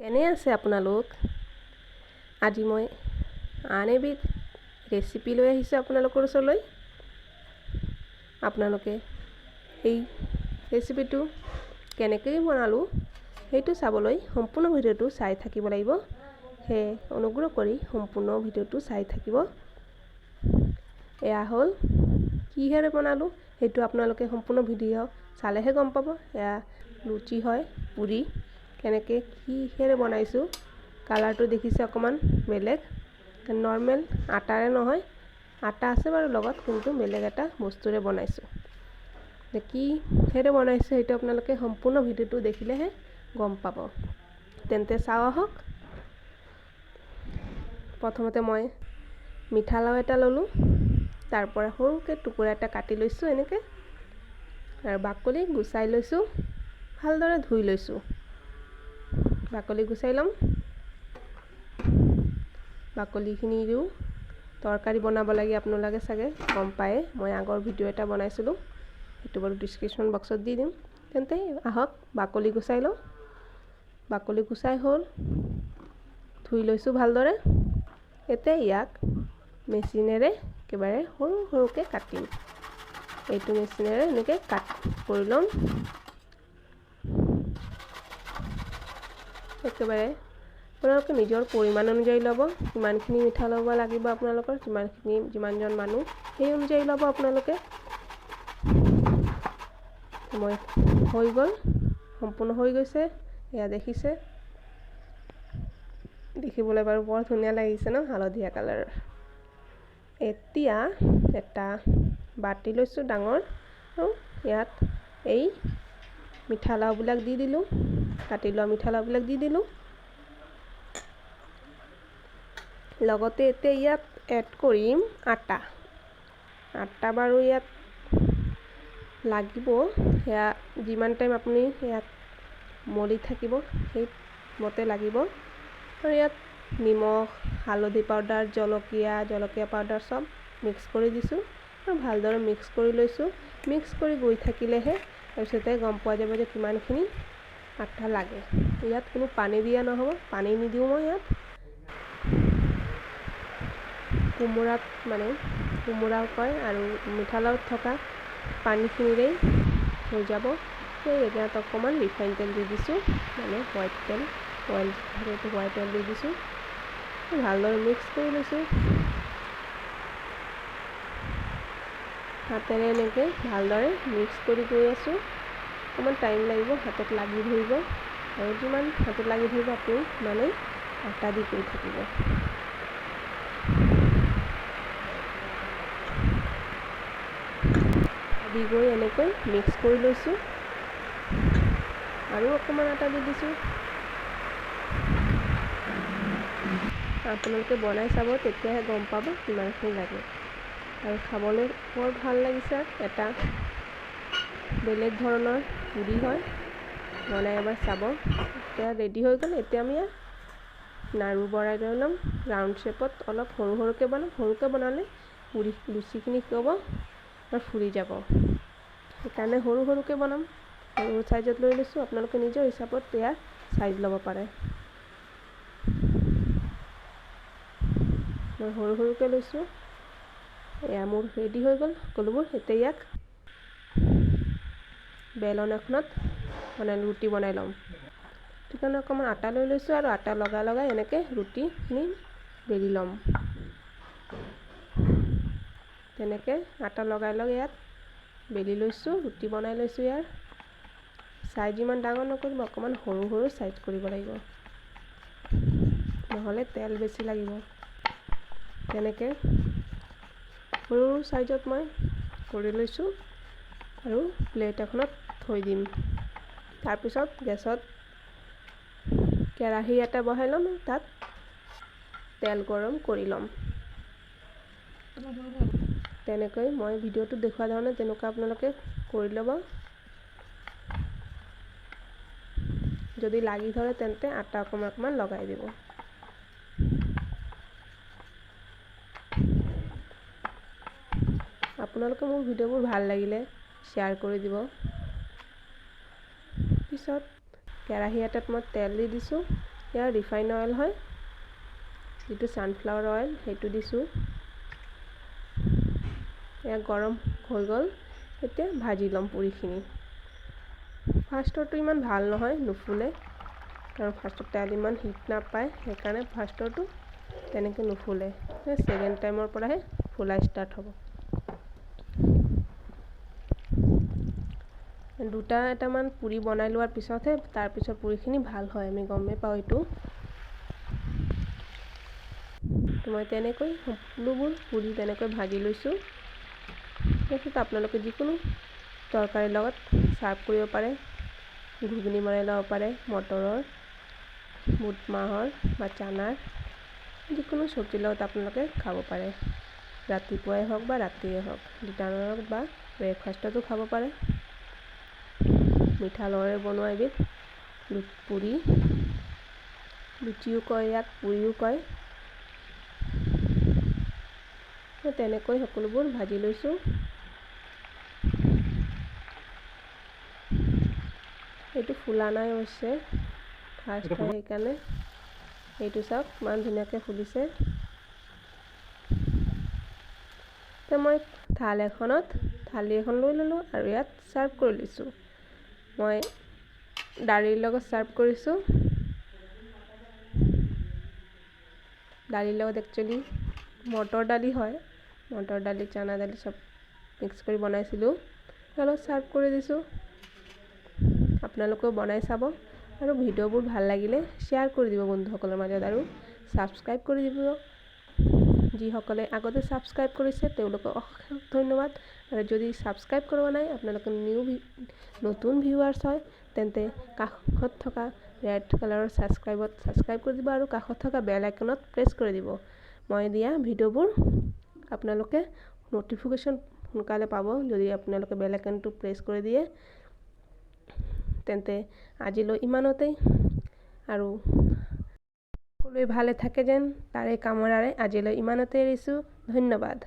কেনে আছে আপোনালোক? আজি মই আন এবিধ ৰেচিপি লৈ আহিছোঁ আপোনালোকৰ ওচৰলৈ। আপোনালোকে এই ৰেচিপিটো কেনেকৈ বনালোঁ সেইটো চাবলৈ সম্পূৰ্ণ ভিডিঅ'টো চাই থাকিব লাগিব। সেয়ে অনুগ্ৰহ কৰি সম্পূৰ্ণ ভিডিঅ'টো চাই থাকিব। এয়া হ'ল কিহেৰে বনালোঁ সেইটো আপোনালোকে সম্পূৰ্ণ ভিডিঅ' চালেহে গম পাব। এয়া লুচি হয়, পুৰি কেনেকৈ কিহেৰে বনাইছোঁ। কালাৰটো দেখিছে অকণমান বেলেগ, নৰ্মেল আটাৰে নহয়, আটা আছে বাৰু লগত, কিন্তু বেলেগ এটা বস্তুৰে বনাইছোঁ। কিহেৰে বনাইছোঁ সেইটো আপোনালোকে সম্পূৰ্ণ ভিডিঅ'টো দেখিলেহে গম পাব। তেন্তে চাওঁ আহক। প্ৰথমতে মই মিঠা লাও এটা ল'লোঁ, তাৰ পৰা সৰুকৈ টুকুৰা এটা কাটি লৈছোঁ এনেকৈ, আৰু বাকলি গুচাই লৈছোঁ, ভালদৰে ধুই লৈছোঁ। বাকলি গুচাই ল'ম। বাকলিখিনিও তৰকাৰী বনাব লাগে, আপোনালোকে চাগে গম পায়ে। মই আগৰ ভিডিঅ' এটা বনাইছিলোঁ, সেইটো বাৰু ডিছক্ৰিপশ্যন বক্সত দি দিম। তেন্তে আহক বাকলি গুচাই লওঁ। বাকলি গুচাই হ'ল, ধুই লৈছোঁ ভালদৰে। এতিয়া ইয়াক মেচিনেৰে একেবাৰে সৰু সৰুকৈ কাটিম। এইটো মেচিনেৰে এনেকৈ কাট কৰি ল'ম। একেবাৰে আপোনালোকে নিজৰ পৰিমাণ অনুযায়ী ল'ব, কিমানখিনি মিঠা ল'ব লাগিব আপোনালোকৰ, যিমানজন মানুহ সেই অনুযায়ী ল'ব আপোনালোকে। মই হৈ গ'ল, সম্পূৰ্ণ হৈ গৈছে, এয়া দেখিছে। দেখিবলৈ বাৰু বৰ ধুনীয়া লাগিছে ন, হালধীয়া কালাৰৰ। এতিয়া এটা বাতি লৈছোঁ ডাঙৰ, আৰু ইয়াত এই মিঠা লাওবিলাক দি দিলোঁ, কাটি লোৱা মিঠা লাওবিলাক দি দিলোঁ। লগতে এতিয়া ইয়াত এড কৰিম আটা। আটা বাৰু ইয়াত লাগিব, সেয়া যিমান টাইম আপুনি ইয়াত মলি থাকিব সেইমতে লাগিব। আৰু ইয়াত নিমখ, হালধি পাউডাৰ, জলকীয়া পাউডাৰ চব মিক্স কৰি দিছোঁ, আৰু ভালদৰে মিক্স কৰি লৈছোঁ। মিক্স কৰি গৈ থাকিলেহে তাৰপিছতে গম পোৱা যাব যে কিমানখিনি আটা লাগে। ইয়াত কোনো পানী দিয়া নহ'ব, পানী নিদিওঁ মই ইয়াত। কোমোৰাত মানে কোমোৰাও কয়, আৰু মিঠালাওত থকা পানীখিনিৰেই হৈ যাব। সেই ইয়াত অকণমান ৰিফাইন তেল দি দিছোঁ, মানে হোৱাইট তেল, হোৱাইট তেল দি দিছোঁ। ভালদৰে মিক্স কৰি লৈছোঁ। হাতেৰে এনেকৈ ভালদৰে মিক্স কৰি গৈ আছোঁ। অকণমান টাইম লাগিব, হাতত লাগি ধৰিব, আৰু যিমান হাতত লাগি ধৰিব আপুনি সিমানেই আটা দি কৰি থাকিব। দি গৈ এনেকৈ মিক্স কৰি লৈছোঁ, আৰু অকণমান আটা দি দিছোঁ। আপোনালোকে বনাই চাব, তেতিয়াহে গম পাব কিমানখিনি লাগে। আৰু খাবলৈ বৰ ভাল লাগিছে, এটা বেলেগ ধৰণৰ পুৰি হয়, বনাই এবাৰ চাব। এতিয়া ৰেডি হৈ গ'ল। এতিয়া আমি নাড়ু বৰাই লৈ ল'ম, ৰাউণ্ড শ্বেপত অলপ সৰু সৰুকৈ বনাম। সৰুকৈ বনালে লুচিখিনি কি হ'ব, ফুলি যাব। সেইকাৰণে সৰু সৰুকৈ বনাম, সৰু চাইজত লৈ লৈছোঁ। আপোনালোকে নিজৰ হিচাপত ইয়াৰ চাইজ ল'ব পাৰে। মই সৰু সৰুকৈ লৈছোঁ। এয়া মোৰ ৰেডি হৈ গ'ল সকলোবোৰ। এতিয়া ইয়াক বেলন এখনত ৰুটি বনাই ল'ম। সেইটো কাৰণে অকণমান আটা লৈ লৈছোঁ, আৰু আটা লগাই এনেকৈ ৰুটিখিনি বেলি ল'ম। তেনেকৈ আটা লগাই ইয়াত বেলি লৈছোঁ, ৰুটি বনাই লৈছোঁ। ইয়াৰ চাইজ ইমান ডাঙৰ নকৰিব, অকণমান সৰু সৰু চাইজ কৰিব লাগিব, নহ'লে তেল বেছি লাগিব। তেনেকৈ সৰু চাইজত মই কৰি লৈছোঁ, আৰু প্লেট এখনত থৈ দিম। তাৰপিছত গেছত কেৰাহী এটা বহাই ল'ম, তাত তেল গৰম কৰি ল'ম। তেনেকৈ মই ভিডিঅ'টোত দেখুওৱা ধৰণে তেনেকুৱা আপোনালোকে কৰি ল'ব। যদি লাগি ধৰে তেন্তে আটা অকণমান লগাই দিব। আপোনালোকে মোৰ ভিডিঅ'বোৰ ভাল লাগিলে শ্বেয়াৰ কৰি দিব। পিছত কেৰাহী এটাত মই তেল দি দিছোঁ, এয়া ৰিফাইন অইল হয়, যিটো ছানফ্লাৱাৰ অইল সেইটো দিছোঁ। এয়া গৰম হৈ গ'ল, এতিয়া ভাজি ল'ম পুৰিখিনি। ফাৰ্ষ্টৰটো ইমান ভাল নহয়, নুফুলে, কাৰণ ফাৰ্ষ্টত তেল ইমান হিট নাপায়, সেইকাৰণে ফাৰ্ষ্টৰটো তেনেকৈ নুফুলে। ছেকেণ্ড টাইমৰ পৰাহে ফুলা ষ্টাৰ্ট হ'ব। এটামান পুৰি বনাই লোৱাৰ পিছতহে তাৰপিছত পুৰিখিনি ভাল হয়, আমি গমেই পাওঁ এইটো। মই তেনেকৈ সকলোবোৰ পুৰি তেনেকৈ ভাজি লৈছোঁ। তাৰপিছত আপোনালোকে যিকোনো তৰকাৰীৰ লগত ছাৰ্ভ কৰিব পাৰে, ঘুগুনি বনাই ল'ব পাৰে, মটৰৰ, বুট মাহৰ বা চানাৰ, যিকোনো চব্জিৰ লগত আপোনালোকে খাব পাৰে। ৰাতিপুৱাই হওক বা ৰাতিয়ে হওক, ডিনাৰৰ লগত বা ব্ৰেকফাষ্টতো খাব পাৰে। মিঠা লৱৰে বনোৱা এবিধ পুৰি, লুচিও কয় ইয়াক, পুৰিও কয়। তেনেকৈ সকলোবোৰ ভাজি লৈছোঁ। এইটো ফুলা নাই অৱশ্যে, ফাৰ্ষ্ট হয় সেইকাৰণে। এইটো চাওক ইমান ধুনীয়াকৈ ফুলিছে। মই থালি এখন লৈ ল'লোঁ আৰু ইয়াত ছাৰ্ভ কৰি লৈছোঁ। মই দালিৰ লগত ছাৰ্ভ কৰিছোঁ। দালিৰ লগত একচুৱেলি মটৰ দালি হয়, মটৰ দালি, চানা দালি চব মিক্স কৰি বনাইছিলোঁ, অলপ ছাৰ্ভ কৰি দিছোঁ। আপোনালোকেও বনাই চাব আৰু ভিডিঅ'বোৰ ভাল লাগিলে শ্বেয়াৰ কৰি দিব বন্ধুসকলৰ মাজত আৰু ছাবস্ক্ৰাইব কৰি দিব। যিসকলে আগতে ছাবস্ক্ৰাইব কৰিছে তেওঁলোকক অশেষ ধন্যবাদ। আৰু যদি ছাবস্ক্ৰাইব কৰা নাই, আপোনালোকে নতুন ভিউৱাৰ্ছ হয়, তেন্তে কাষত থকা ৰেড কালাৰৰ ছাবস্ক্ৰাইব কৰি দিব আৰু কাষত থকা বেল আইকনত প্ৰেছ কৰি দিব। মই দিয়া ভিডিঅ'বোৰ আপোনালোকে ন'টিফিকেশ্যন সোনকালে পাব যদি আপোনালোকে বেল আইকনটো প্ৰেছ কৰি দিয়ে। তেন্তে আজিলৈ ইমানতেই, আৰু সকলোৱে ভালে থাকে যেন তাৰে কামনাৰে আজিলৈ ইমানতে এৰিছোঁ। ধন্যবাদ।